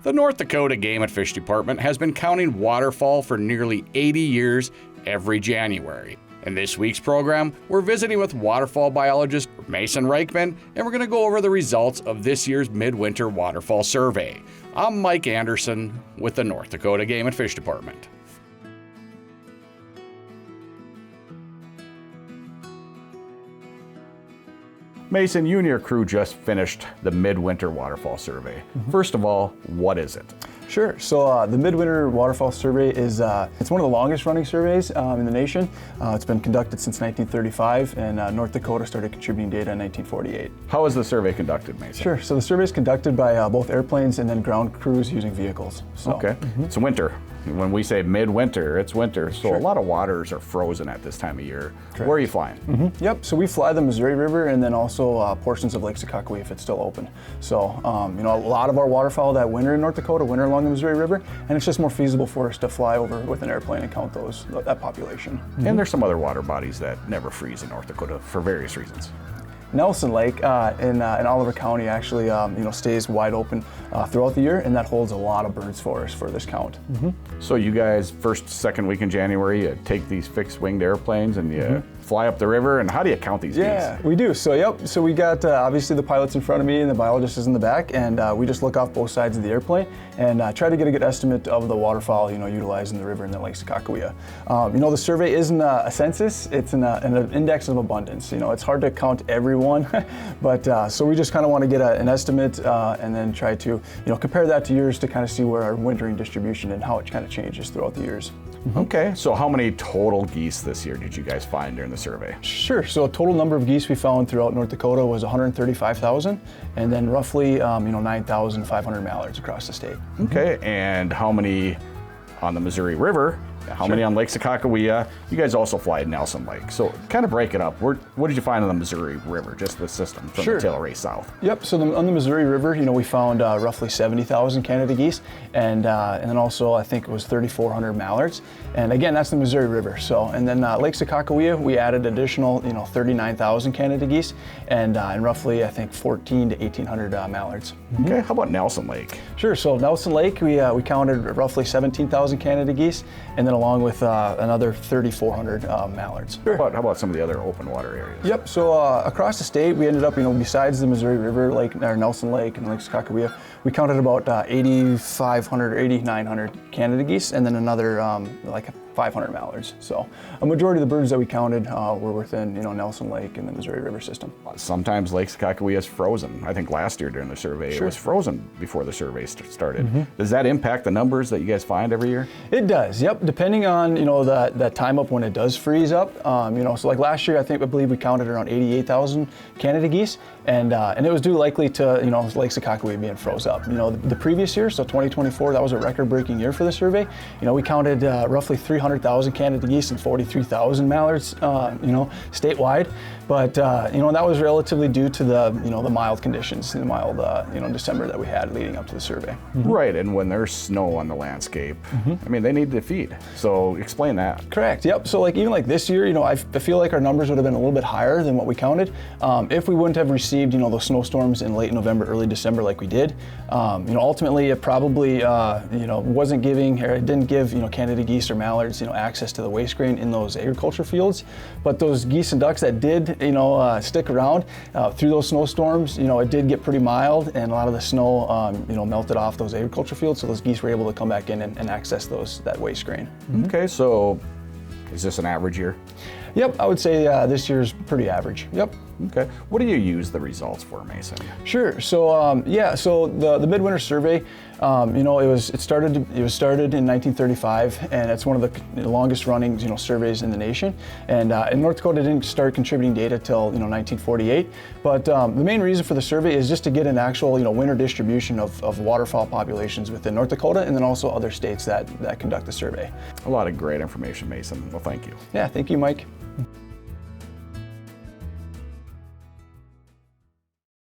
The North Dakota Game and Fish Department has been counting waterfowl for nearly 80 years every January. In this week's program, we're visiting with waterfowl biologist Mason Ryckman, and we're going to go over the results of this year's Midwinter Waterfowl Survey. I'm Mike Anderson with the North Dakota Game and Fish Department. Mason, you and your crew just finished the Midwinter Waterfowl Survey. First of all, what is it? Sure. So the Midwinter Waterfowl Survey is it's one of the longest running surveys in the nation. It's been conducted since 1935, and North Dakota started contributing data in 1948. How is the survey conducted, Mason? Sure. So the survey is conducted by both airplanes and then ground crews using vehicles. So, okay. It's winter. When we say midwinter, it's winter, so Sure. a lot of waters are frozen at this time of year. Correct. Where are you flying? Yep. So we fly the Missouri River and then also portions of Lake Sakakawea if it's still open. So a lot of our waterfowl that winter in North Dakota winter along the Missouri River, and it's just more feasible for us to fly over with an airplane and count that population. And there's some other water bodies that never freeze in North Dakota for various reasons. Nelson Lake in Oliver County actually stays wide open throughout the year, and that holds a lot of birds for us for this count. So you guys, first, second week in January, you take these fixed-winged airplanes and you fly up the river, and how do you count these Yeah, geese? we do. So yep. So we got obviously the pilots in front of me and the biologist is in the back, and we just look off both sides of the airplane and try to get a good estimate of the waterfowl utilizing the river in the Lake Sakakawea. The survey isn't a census; it's an index of abundance. It's hard to count everyone, but so we just kind of want to get an estimate and then try to compare that to yours to kind of see where our wintering distribution and how it kind of changes throughout the years. Okay, so how many total geese this year did you guys find during the survey? Sure. So total number of geese we found throughout North Dakota was 135,000, and then roughly 9,500 mallards across the state. Okay, and how many on the Missouri River? How many on Lake Sakakawea? You guys also fly at Nelson Lake. So kind of break it up. What did you find on the Missouri River, just the system from the Tilray south? Yep, so on the Missouri River, we found roughly 70,000 Canada geese, and then also I think it was 3,400 mallards. And again, that's the Missouri River. So, and then Lake Sakakawea, we added additional 39,000 Canada geese, and roughly I think 1,400 to 1,800 mallards. Okay, how about Nelson Lake? Sure, so Nelson Lake, we counted roughly 17,000 Canada geese, and then along with another 3,400 mallards. How about some of the other open water areas? Yep, so across the state, we ended up, besides the Missouri River, Nelson Lake and Lake Sakakawea, we counted about 8,500 or 8,900 Canada geese, and then another 500 mallards. So a majority of the birds that we counted were within Nelson Lake and the Missouri River system. Sometimes Lake Sakakawea is frozen. I think last year during the survey it was frozen before the survey started. Does that impact the numbers that you guys find every year? It does, yep. Depending on that time up when it does freeze up. So like last year I believe we counted around 88,000 Canada geese, and it was due likely to Lake Sakakawea being froze up. The previous year, so 2024, that was a record-breaking year for the survey. We counted roughly 300,000 Canada geese and 43,000 mallards, statewide. But that was relatively due to the mild conditions, the mild December that we had leading up to the survey. Right, and when there's snow on the landscape, they need to feed. So explain that. Correct. Yep. So even this year, I feel like our numbers would have been a little bit higher than what we counted if we wouldn't have received those snowstorms in late November, early December like we did. Ultimately it probably wasn't giving, or it didn't give Canada geese or mallards access to the waste grain in those agriculture fields. But those geese and ducks that did stick around through those snowstorms, it did get pretty mild, and a lot of the snow melted off those agriculture fields, so those geese were able to come back in and access that waste grain. Okay, so is this an average year? Yep, I would say this year's pretty average. Yep. Okay. What do you use the results for, Mason? Sure. So so the Midwinter Survey, it started in 1935, and it's one of the longest running surveys in the nation. And North Dakota didn't start contributing data till 1948. But the main reason for the survey is just to get an actual winter distribution of waterfowl populations within North Dakota, and then also other states that conduct the survey. A lot of great information, Mason. Well, thank you. Yeah, thank you, Mike.